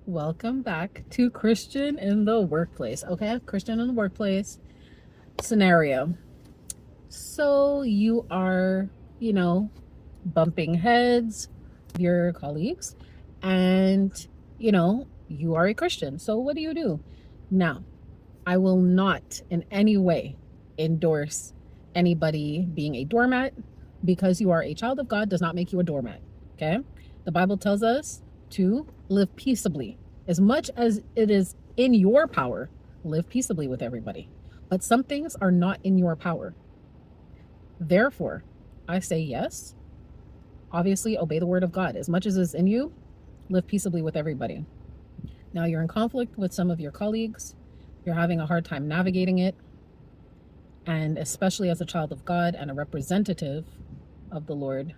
Welcome back to Christian in the Workplace. Okay, Christian in the Workplace scenario. So you are, bumping heads with your colleagues, and, you are a Christian. So what do? Now, I will not in any way endorse anybody being a doormat. Because you are a child of God does not make you a doormat. Okay? The Bible tells us to live peaceably. As much as it is in your power, live peaceably with everybody. But some things are not in your power. Therefore, I say yes. Obviously, obey the word of God. As much as is in you, live peaceably with everybody. Now, you're in conflict with some of your colleagues. You're having a hard time navigating it. And especially as a child of God and a representative of the Lord,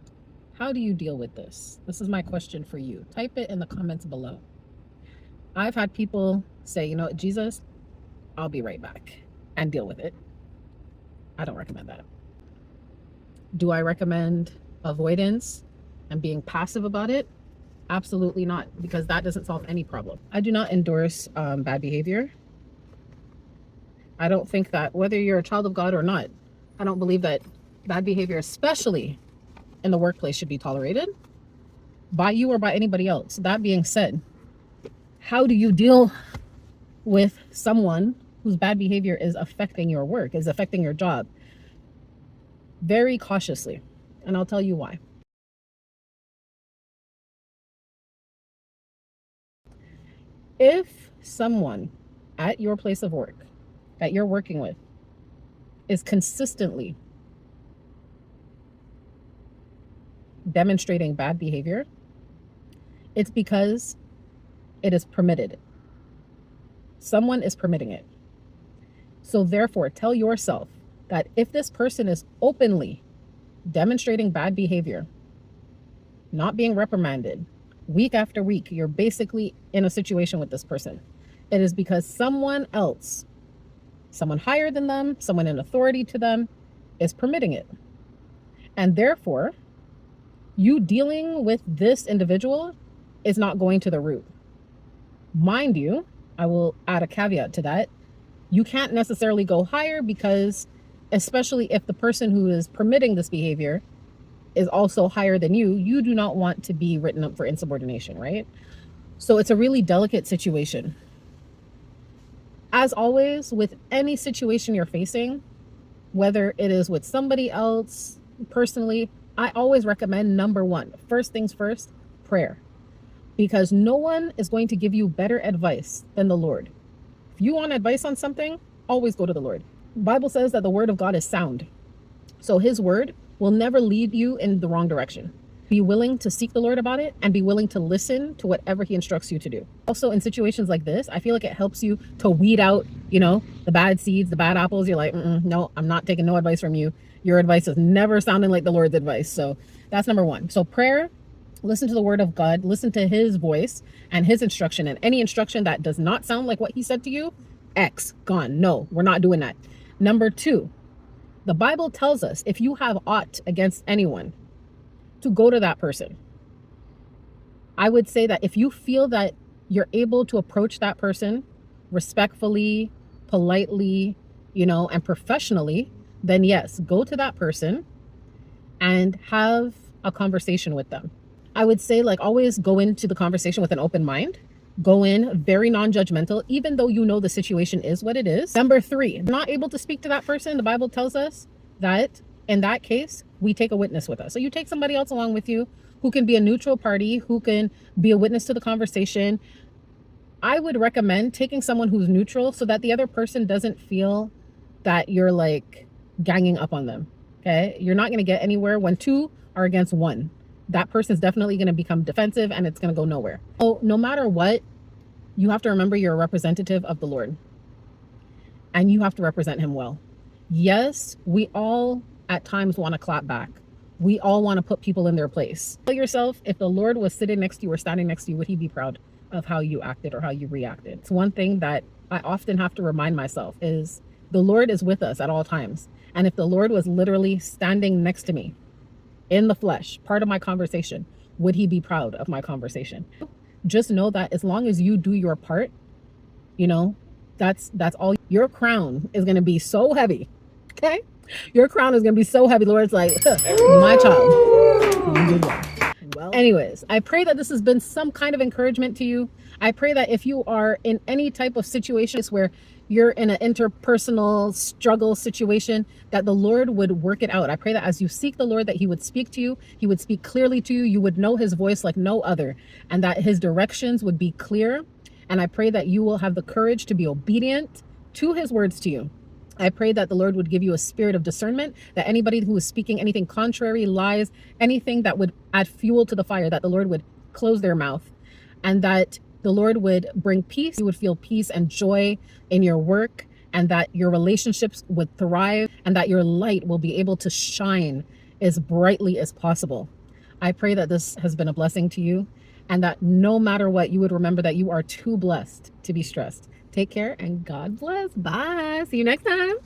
how do you deal with this? This is my question for you. Type it in the comments below. I've had people say, Jesus, I'll be right back and deal with it. I don't recommend that. Do I recommend avoidance and being passive about it? Absolutely not, because that doesn't solve any problem. I do not endorse bad behavior. I don't think that whether you're a child of God or not, I don't believe that bad behavior, especially in the workplace, should be tolerated by you or by anybody else. That being said, how do you deal with someone whose bad behavior is affecting your work, is affecting your job? Very cautiously. And I'll tell you why. If someone at your place of work that you're working with is consistently demonstrating bad behavior, it's because it is permitted. Someone is permitting it. So therefore, tell yourself that if this person is openly demonstrating bad behavior, not being reprimanded, week after week, you're basically in a situation with this person. It is because someone else, someone higher than them, someone in authority to them, is permitting it. And therefore, you dealing with this individual is not going to the root. Mind you, I will add a caveat to that. You can't necessarily go higher because, especially if the person who is permitting this behavior is also higher than you do not want to be written up for insubordination, right? So it's a really delicate situation. As always, with any situation you're facing, whether it is with somebody else, personally, I always recommend number one, first things first, prayer. Because no one is going to give you better advice than the Lord. If you want advice on something, always go to the Lord. The Bible says that the word of God is sound. So his word will never lead you in the wrong direction. Be willing to seek the Lord about it and be willing to listen to whatever he instructs you to do. Also, in situations like this, I feel like it helps you to weed out, the bad seeds, the bad apples. You're like, no, I'm not taking no advice from you. Your advice is never sounding like the Lord's advice. So that's number one. So prayer, listen to the word of God, listen to his voice and his instruction, and any instruction that does not sound like what he said to you, X, gone. No, we're not doing that. Number two, the Bible tells us if you have aught against anyone, to go to that person. I would say that if you feel that you're able to approach that person respectfully, politely, and professionally, then yes, go to that person and have a conversation with them. I would say, always go into the conversation with an open mind. Go in very non-judgmental, even though the situation is what it is. Number three, not able to speak to that person. The Bible tells us that in that case, we take a witness with us. So you take somebody else along with you who can be a neutral party, who can be a witness to the conversation. I would recommend taking someone who's neutral so that the other person doesn't feel that you're ganging up on them. Okay. You're not going to get anywhere when two are against one. That person's definitely going to become defensive and it's going to go nowhere. So no matter what, you have to remember you're a representative of the Lord and you have to represent him well. Yes, we all at times want to clap back. We all want to put people in their place. Tell yourself, if the Lord was sitting next to you or standing next to you, would he be proud of how you acted or how you reacted? It's one thing that I often have to remind myself is the Lord is with us at all times. And if the Lord was literally standing next to me in the flesh, part of my conversation, would he be proud of my conversation? just know that as long as you do your part, you know, that's all. Your crown is going to be so heavy. Okay? Your crown is going to be so heavy. The Lord's like, my child, you did well. Anyways, I pray that this has been some kind of encouragement to you. I pray that if you are in any type of situation where you're in an interpersonal struggle situation, that the Lord would work it out. I pray that as you seek the Lord, that he would speak to you, he would speak clearly to you, you would know his voice like no other, and that his directions would be clear. And I pray that you will have the courage to be obedient to his words to you. I pray that the Lord would give you a spirit of discernment, that anybody who is speaking anything contrary, lies, anything that would add fuel to the fire, that the Lord would close their mouth, and that the Lord would bring peace. You would feel peace and joy in your work, and that your relationships would thrive, and that your light will be able to shine as brightly as possible. I pray that this has been a blessing to you, and that no matter what, you would remember that you are too blessed to be stressed. Take care and God bless. Bye. See you next time.